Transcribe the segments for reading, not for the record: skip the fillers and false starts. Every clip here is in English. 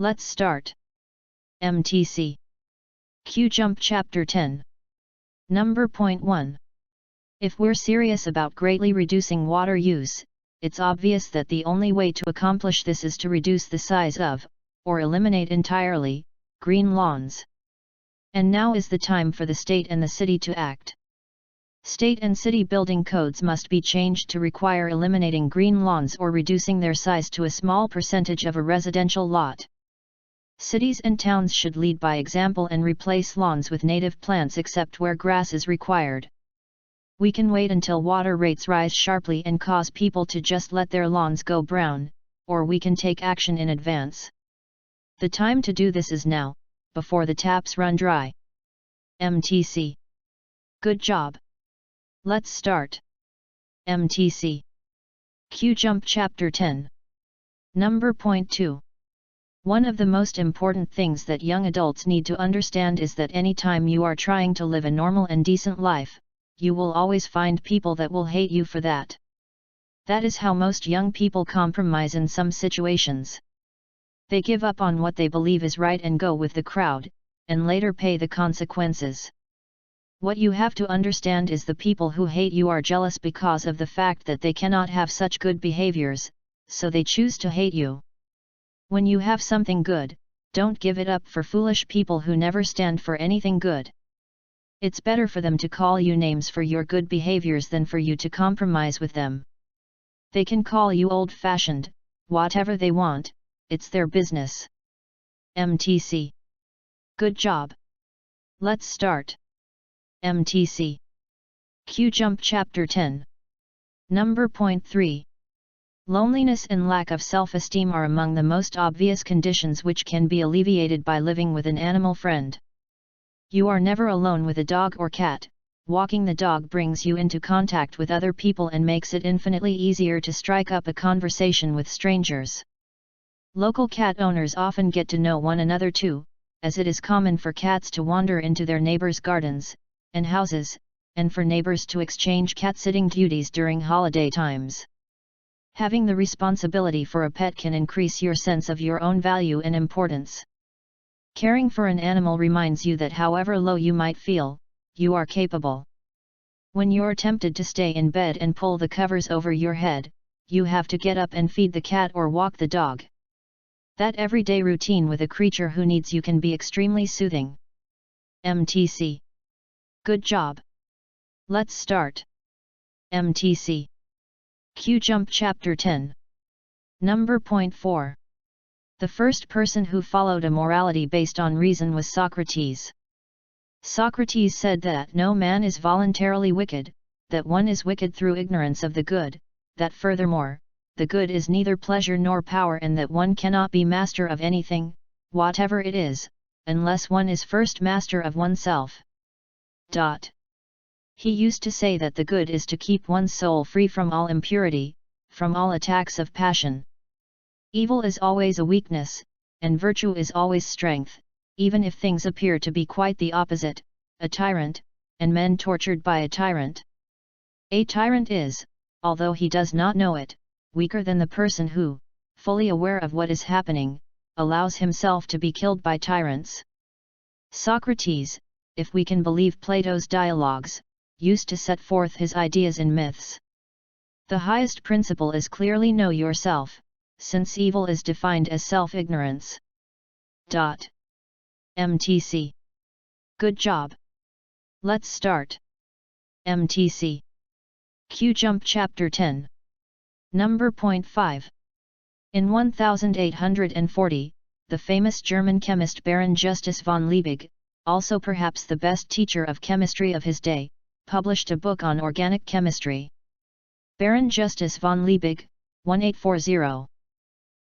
Let's start. MTC. Q-Jump Chapter 10. Number point 1. If we're serious about greatly reducing water use, it's obvious that the only way to accomplish this is to reduce the size of, or eliminate entirely, green lawns. And now is the time for the state and the city to act. State and city building codes must be changed to require eliminating green lawns or reducing their size to a small percentage of a residential lot. Cities and towns should lead by example and replace lawns with native plants except where grass is required. We can wait until water rates rise sharply and cause people to just let their lawns go brown, or we can take action in advance. The time to do this is now, before the taps run dry. MTC. Good job. Let's start. MTC. Q-Jump Chapter 10. Number point 2. One of the most important things that young adults need to understand is that any time you are trying to live a normal and decent life, you will always find people that will hate you for that. That is how most young people compromise in some situations. They give up on what they believe is right and go with the crowd, and later pay the consequences. What you have to understand is the people who hate you are jealous because of the fact that they cannot have such good behaviors, so they choose to hate you. When you have something good, don't give it up for foolish people who never stand for anything good. It's better for them to call you names for your good behaviors than for you to compromise with them. They can call you old-fashioned, whatever they want, it's their business. MTC. Good job. Let's start. MTC. Q-Jump Chapter 10. Number point 3. Loneliness and lack of self-esteem are among the most obvious conditions which can be alleviated by living with an animal friend. You are never alone with a dog or cat. Walking the dog brings you into contact with other people and makes it infinitely easier to strike up a conversation with strangers. Local cat owners often get to know one another too, as it is common for cats to wander into their neighbors' gardens and houses, and for neighbors to exchange cat-sitting duties during holiday times. Having the responsibility for a pet can increase your sense of your own value and importance. Caring for an animal reminds you that however low you might feel, you are capable. When you're tempted to stay in bed and pull the covers over your head, you have to get up and feed the cat or walk the dog. That everyday routine with a creature who needs you can be extremely soothing. MTC. Good job. Let's start. MTC. Q-Jump Chapter 10. Number point 4. The first person who followed a morality based on reason was Socrates. Socrates said that no man is voluntarily wicked, that one is wicked through ignorance of the good, that furthermore, the good is neither pleasure nor power and that one cannot be master of anything, whatever it is, unless one is first master of oneself. He used to say that the good is to keep one's soul free from all impurity, from all attacks of passion. Evil is always a weakness, and virtue is always strength, even if things appear to be quite the opposite, a tyrant, and men tortured by a tyrant. A tyrant is, although he does not know it, weaker than the person who, fully aware of what is happening, allows himself to be killed by tyrants. Socrates, if we can believe Plato's dialogues, used to set forth his ideas in myths. The highest principle is clearly know yourself, since evil is defined as self-ignorance. MTC. Good job. Let's start. MTC. Q-Jump Chapter 10. Number point 5. In 1840, the famous German chemist Baron Justus von Liebig, also perhaps the best teacher of chemistry of his day, published a book on organic chemistry. Baron Justus von Liebig, 1840.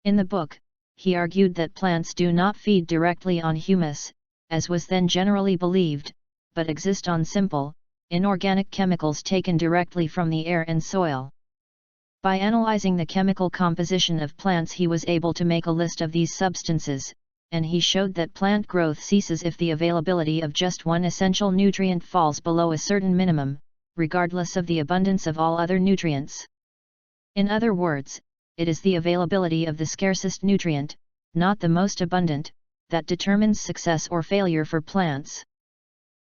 In the book, he argued that plants do not feed directly on humus, as was then generally believed, but exist on simple, inorganic chemicals taken directly from the air and soil. By analyzing the chemical composition of plants he was able to make a list of these substances, and he showed that plant growth ceases if the availability of just one essential nutrient falls below a certain minimum, regardless of the abundance of all other nutrients. In other words, it is the availability of the scarcest nutrient, not the most abundant, that determines success or failure for plants.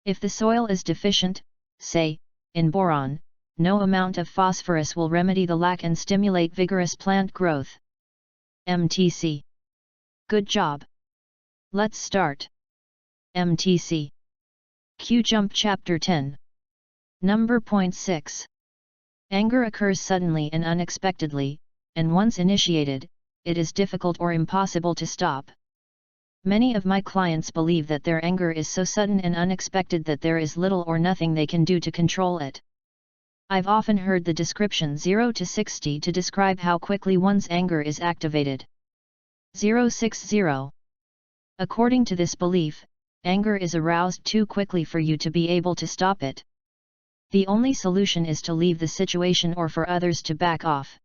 If the soil is deficient, say, in boron, no amount of phosphorus will remedy the lack and stimulate vigorous plant growth. MTC. Good job. Let's start. MTC. Q-Jump Chapter 10. Number point 6. Anger occurs suddenly and unexpectedly, and once initiated, it is difficult or impossible to stop. Many of my clients believe that their anger is so sudden and unexpected that there is little or nothing they can do to control it. I've often heard the description 0 to 60 to describe how quickly one's anger is activated. 060. According to this belief, anger is aroused too quickly for you to be able to stop it. The only solution is to leave the situation or for others to back off.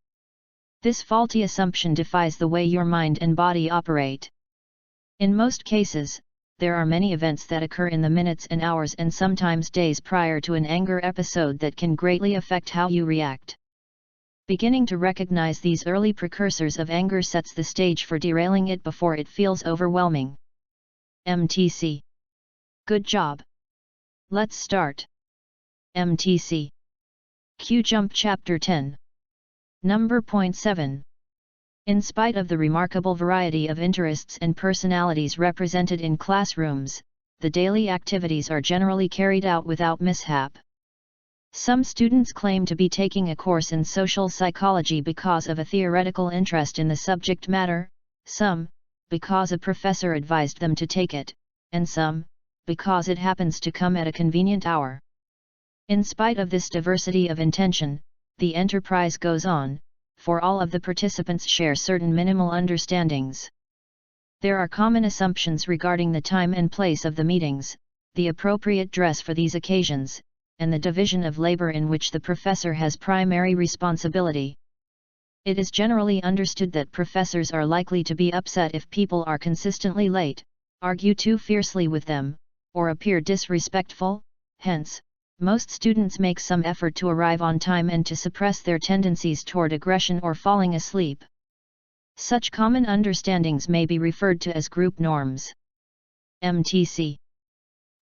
This faulty assumption defies the way your mind and body operate. In most cases, there are many events that occur in the minutes and hours and sometimes days prior to an anger episode that can greatly affect how you react. Beginning to recognize these early precursors of anger sets the stage for derailing it before it feels overwhelming. MTC. Good job. Let's start. MTC. Q-Jump Chapter 10. Number point 7. In spite of the remarkable variety of interests and personalities represented in classrooms, the daily activities are generally carried out without mishap. Some students claim to be taking a course in social psychology because of a theoretical interest in the subject matter, some, because a professor advised them to take it, and some, because it happens to come at a convenient hour. In spite of this diversity of intention, the enterprise goes on, for all of the participants share certain minimal understandings. There are common assumptions regarding the time and place of the meetings, the appropriate dress for these occasions, and the division of labor in which the professor has primary responsibility. It is generally understood that professors are likely to be upset if people are consistently late, argue too fiercely with them, or appear disrespectful. Hence, most students make some effort to arrive on time and to suppress their tendencies toward aggression or falling asleep. Such common understandings may be referred to as group norms. MTC.